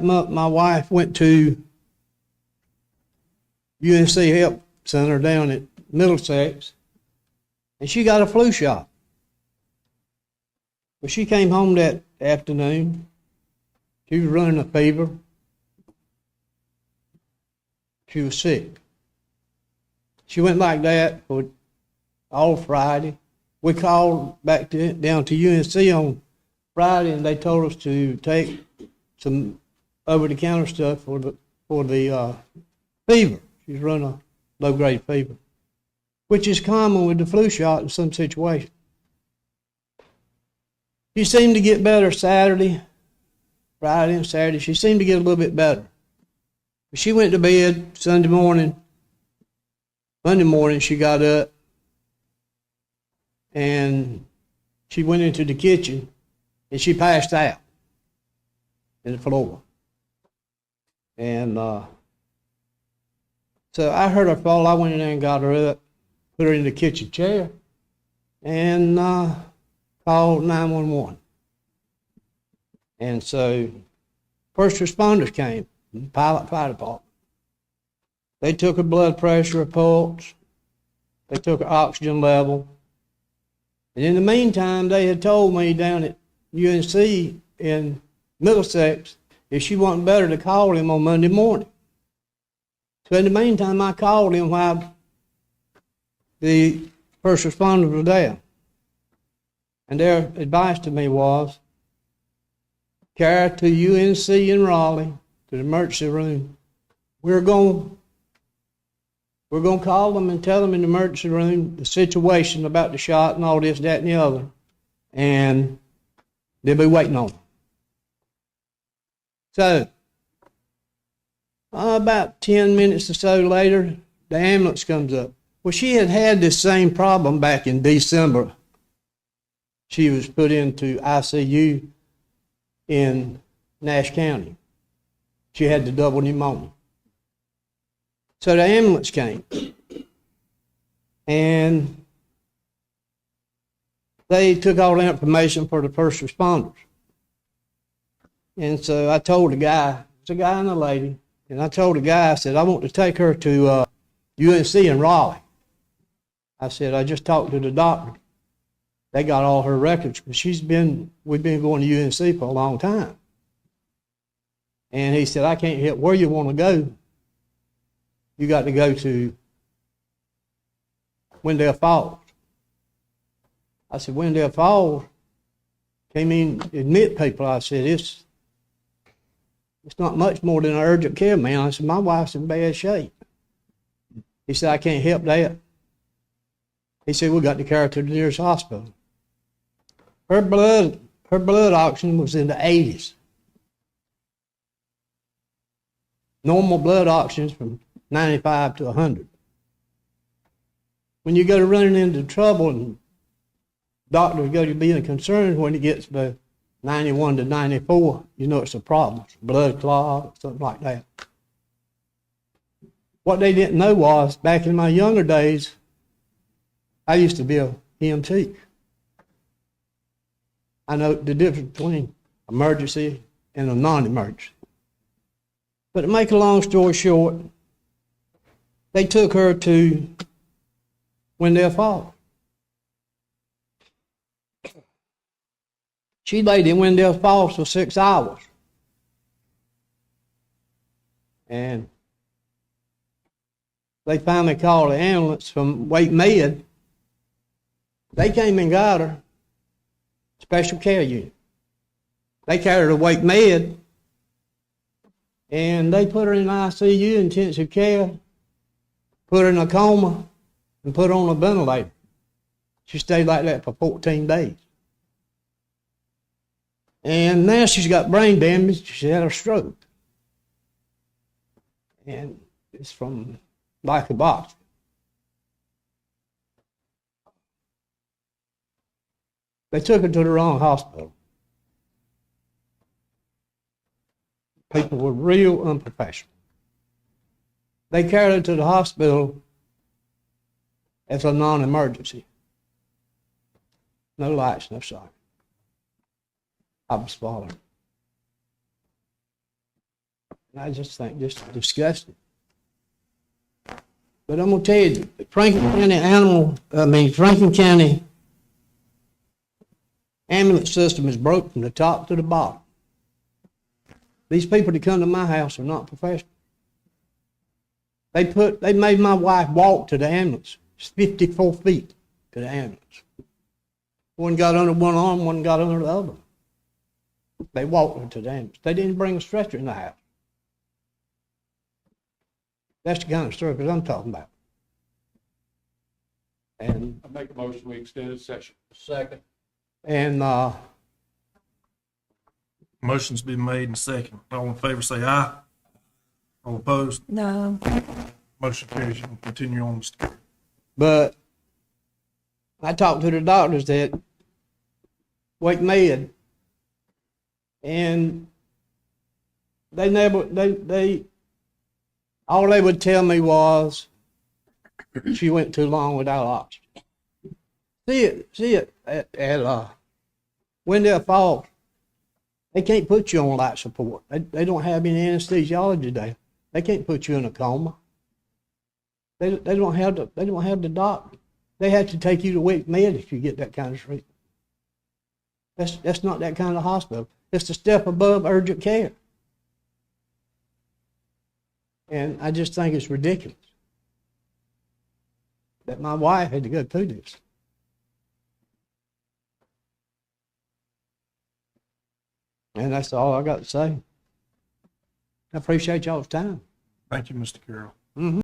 my wife went to UNC Health Center down at Middlesex, and she got a flu shot. When she came home that afternoon, she was running a fever. She was sick. She went like that for all Friday. We called back down to UNC on Friday, and they told us to take some over-the-counter stuff for the fever. She's running a low-grade fever, which is common with the flu shot in some situations. She seemed to get better Friday and Saturday. She seemed to get a little bit better. She went to bed Sunday morning. Monday morning, she got up, and she went into the kitchen, and she passed out in the floor. And so I heard her fall. I went in there and got her up, put her in the kitchen chair, and called 911. And so first responders came, the Pilot Fire Department. They took her blood pressure reports. They took her oxygen level. And in the meantime, they had told me down at UNC in Middlesex, if she wasn't better, to call him on Monday morning. So in the meantime, I called him while the first responders were there. And their advice to me was, carry her to UNC in Raleigh, to the emergency room. We're going to call them and tell them in the emergency room the situation about the shot and all this, that, and the other. And they'll be waiting on them. So, about 10 minutes or so later, the ambulance comes up. Well, she had this same problem back in December. She was put into ICU in Nash County. She had the double pneumonia. So the ambulance came, and they took all the information for the first responders. And so I told the guy, it's a guy and a lady, and I told the guy, I said, I want to take her to UNC in Raleigh. I said, I just talked to the doctor. They got all her records, because we've been going to UNC for a long time. And he said, I can't help where you want to go. You got to go to Wendell Falls. I said, Wendell Falls? Can't even admit people. I said, it's not much more than an urgent care, man. I said, my wife's in bad shape. He said, I can't help that. He said, we got to carry her to the nearest hospital. Her blood oxygen was in the 80s. Normal blood oxygen is from 95 to 100. When you go to running into trouble, and doctors go to being concerned when it gets to 91 to 94, you know it's a problem. It's blood clot, something like that. What they didn't know was, back in my younger days, I used to be a EMT. I know the difference between emergency and a non-emergency. But to make a long story short, they took her to Wendell Falls. She laid in Wendell Falls for 6 hours. And they finally called the ambulance from Wake Med. They came and got her, special care unit. They carried her to Wake Med, and they put her in ICU, intensive care, put her in a coma, and put her on a ventilator. She stayed like that for 14 days. And now she's got brain damage. She had a stroke. And it's from lack of oxygen. They took her to the wrong hospital. People were real unprofessional. They carried her to the hospital as a non-emergency. No lights, no siren. I was following. I just think just disgusting. But I'm gonna tell you, Franklin County ambulance system is broke from the top to the bottom. These people that come to my house are not professional. They made my wife walk to the ambulance. It's 54 feet to the ambulance. One got under one arm, one got under the other. They walked her to the ambulance. They didn't bring a stretcher in the house. That's the kind of service I'm talking about. And I make a motion, we extended session. Second. and Motion's been made and second. All in favor say aye. All opposed? No. Motion carries. You can continue on, Mr. Carroll. but I talked to the doctors at Wake Med, and they all they would tell me was she went too long without oxygen. See it at Wendell Falls. They can't put you on life support. They don't have any anesthesiology there. They can't put you in a coma. They don't have the doctor. They have to take you to Wake Med if you get that kind of treatment. That's not that kind of hospital. It's a step above urgent care. And I just think it's ridiculous that my wife had to go through this. And that's all I got to say. I appreciate y'all's time. Thank you, Mr. Carroll. Mm-hmm.